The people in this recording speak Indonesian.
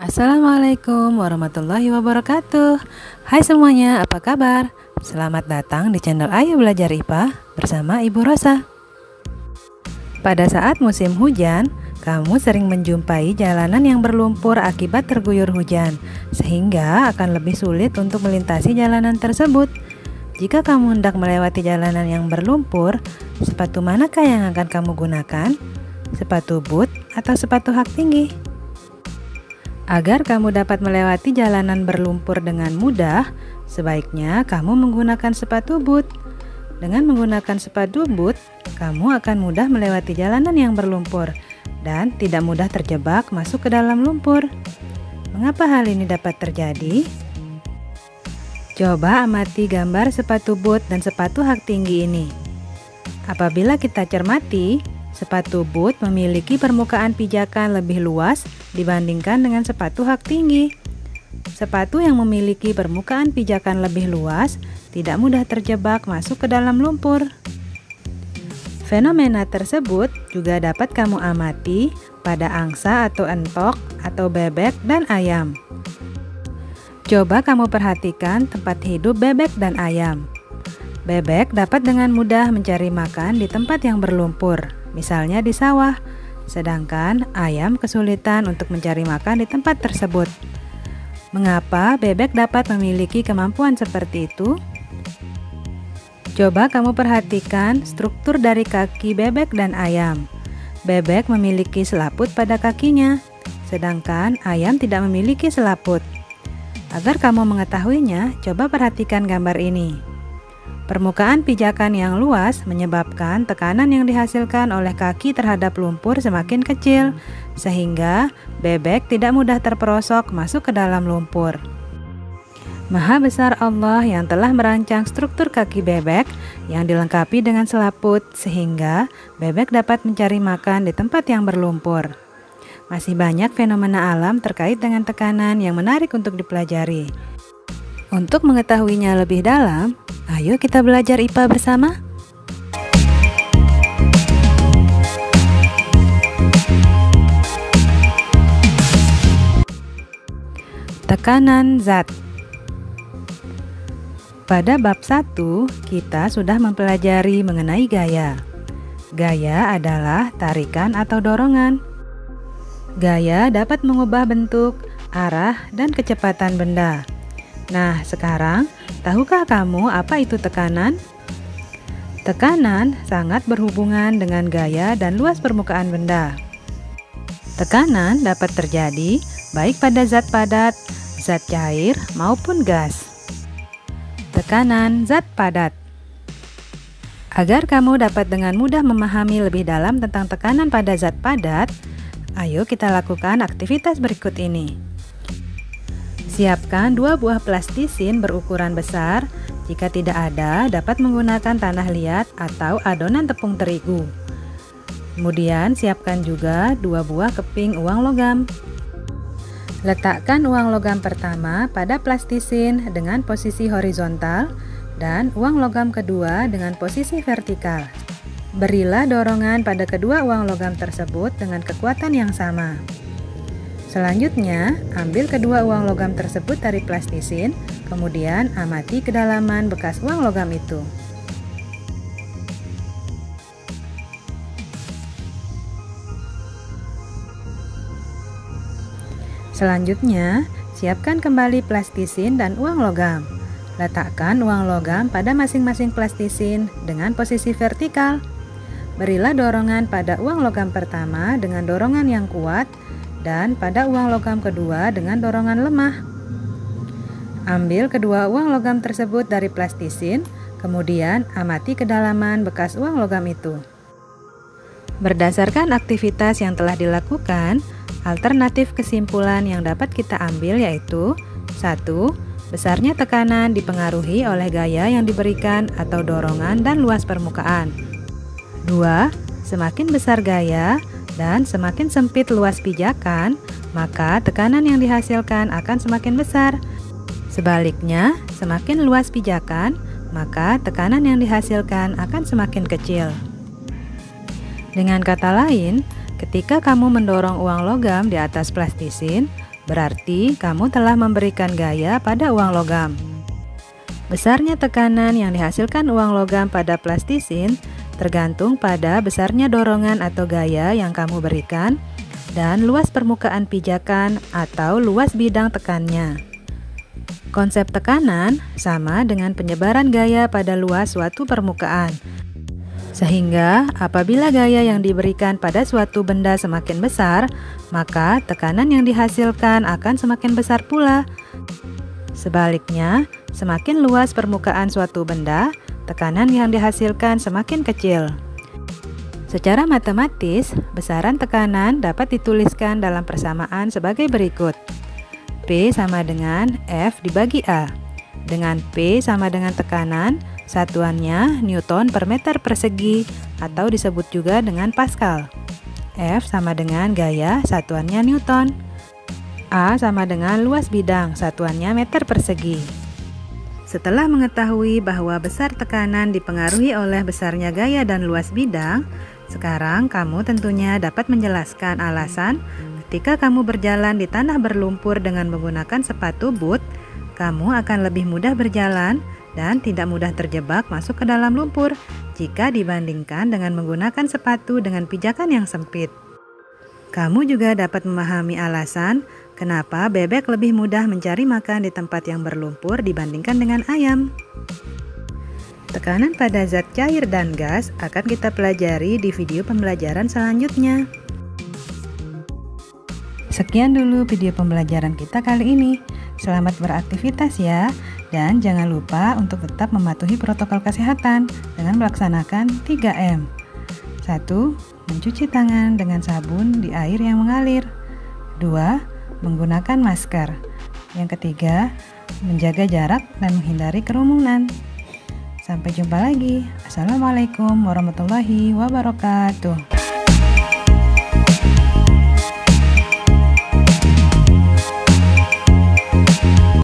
Assalamualaikum warahmatullahi wabarakatuh. Hai semuanya, apa kabar? Selamat datang di channel Ayo Belajar IPA bersama Ibu Rosa. Pada saat musim hujan, kamu sering menjumpai jalanan yang berlumpur akibat terguyur hujan, sehingga akan lebih sulit untuk melintasi jalanan tersebut. Jika kamu hendak melewati jalanan yang berlumpur, sepatu manakah yang akan kamu gunakan? Sepatu boot atau sepatu hak tinggi? Agar kamu dapat melewati jalanan berlumpur dengan mudah, sebaiknya kamu menggunakan sepatu boot. Dengan menggunakan sepatu boot, kamu akan mudah melewati jalanan yang berlumpur dan tidak mudah terjebak masuk ke dalam lumpur. Mengapa hal ini dapat terjadi? Coba amati gambar sepatu boot dan sepatu hak tinggi ini. Apabila kita cermati, sepatu boot memiliki permukaan pijakan lebih luas dibandingkan dengan sepatu hak tinggi. Sepatu yang memiliki permukaan pijakan lebih luas tidak mudah terjebak masuk ke dalam lumpur. Fenomena tersebut juga dapat kamu amati pada angsa atau entok atau bebek dan ayam. Coba kamu perhatikan tempat hidup bebek dan ayam. Bebek dapat dengan mudah mencari makan di tempat yang berlumpur, misalnya di sawah. Sedangkan ayam kesulitan untuk mencari makan di tempat tersebut. Mengapa bebek dapat memiliki kemampuan seperti itu? Coba kamu perhatikan struktur dari kaki bebek dan ayam. Bebek memiliki selaput pada kakinya, sedangkan ayam tidak memiliki selaput. Agar kamu mengetahuinya, coba perhatikan gambar ini. Permukaan pijakan yang luas menyebabkan tekanan yang dihasilkan oleh kaki terhadap lumpur semakin kecil, sehingga bebek tidak mudah terperosok masuk ke dalam lumpur. Maha besar Allah yang telah merancang struktur kaki bebek yang dilengkapi dengan selaput, sehingga bebek dapat mencari makan di tempat yang berlumpur. Masih banyak fenomena alam terkait dengan tekanan yang menarik untuk dipelajari. Untuk mengetahuinya lebih dalam, ayo kita belajar IPA bersama. Tekanan zat. Pada bab 1, kita sudah mempelajari mengenai gaya. Gaya adalah tarikan atau dorongan. Gaya dapat mengubah bentuk, arah, dan kecepatan benda. Nah, sekarang, tahukah kamu apa itu tekanan? Tekanan sangat berhubungan dengan gaya dan luas permukaan benda. Tekanan dapat terjadi baik pada zat padat, zat cair, maupun gas. Tekanan zat padat. Agar kamu dapat dengan mudah memahami lebih dalam tentang tekanan pada zat padat, ayo kita lakukan aktivitas berikut ini. Siapkan 2 buah plastisin berukuran besar. Jika tidak ada, dapat menggunakan tanah liat atau adonan tepung terigu. Kemudian siapkan juga 2 buah keping uang logam. Letakkan uang logam pertama pada plastisin dengan posisi horizontal dan uang logam kedua dengan posisi vertikal. Berilah dorongan pada kedua uang logam tersebut dengan kekuatan yang sama. Selanjutnya, ambil kedua uang logam tersebut dari plastisin, kemudian amati kedalaman bekas uang logam itu. Selanjutnya, siapkan kembali plastisin dan uang logam. Letakkan uang logam pada masing-masing plastisin dengan posisi vertikal. Berilah dorongan pada uang logam pertama dengan dorongan yang kuat, dan pada uang logam kedua dengan dorongan lemah. Ambil kedua uang logam tersebut dari plastisin, kemudian amati kedalaman bekas uang logam itu. Berdasarkan aktivitas yang telah dilakukan, alternatif kesimpulan yang dapat kita ambil yaitu 1. Besarnya tekanan dipengaruhi oleh gaya yang diberikan atau dorongan dan luas permukaan. 2. Semakin besar gaya dan semakin sempit luas pijakan, maka tekanan yang dihasilkan akan semakin besar. Sebaliknya, semakin luas pijakan, maka tekanan yang dihasilkan akan semakin kecil. Dengan kata lain, ketika kamu mendorong uang logam di atas plastisin, Berarti kamu telah memberikan gaya pada uang logam. Besarnya tekanan yang dihasilkan uang logam pada plastisin tergantung pada besarnya dorongan atau gaya yang kamu berikan dan luas permukaan pijakan atau luas bidang tekannya. Konsep tekanan sama dengan penyebaran gaya pada luas suatu permukaan. Sehingga apabila gaya yang diberikan pada suatu benda semakin besar, maka tekanan yang dihasilkan akan semakin besar pula. Sebaliknya, semakin luas permukaan suatu benda, tekanan yang dihasilkan semakin kecil. Secara matematis, besaran tekanan dapat dituliskan dalam persamaan sebagai berikut. P sama dengan F dibagi A. Dengan P sama dengan tekanan, satuannya Newton per meter persegi atau disebut juga dengan Pascal. F sama dengan gaya, satuannya Newton. A sama dengan luas bidang, satuannya meter persegi. Setelah mengetahui bahwa besar tekanan dipengaruhi oleh besarnya gaya dan luas bidang, sekarang kamu tentunya dapat menjelaskan alasan ketika kamu berjalan di tanah berlumpur dengan menggunakan sepatu boot, kamu akan lebih mudah berjalan dan tidak mudah terjebak masuk ke dalam lumpur jika dibandingkan dengan menggunakan sepatu dengan pijakan yang sempit. Kamu juga dapat memahami alasan kenapa bebek lebih mudah mencari makan di tempat yang berlumpur dibandingkan dengan ayam. Tekanan pada zat cair dan gas akan kita pelajari di video pembelajaran selanjutnya. Sekian dulu video pembelajaran kita kali ini. Selamat beraktivitas ya, dan jangan lupa untuk tetap mematuhi protokol kesehatan dengan melaksanakan 3M. 1. Mencuci tangan dengan sabun di air yang mengalir. 2. Menggunakan masker. Yang ketiga, menjaga jarak dan menghindari kerumunan. Sampai jumpa lagi. Assalamualaikum warahmatullahi wabarakatuh.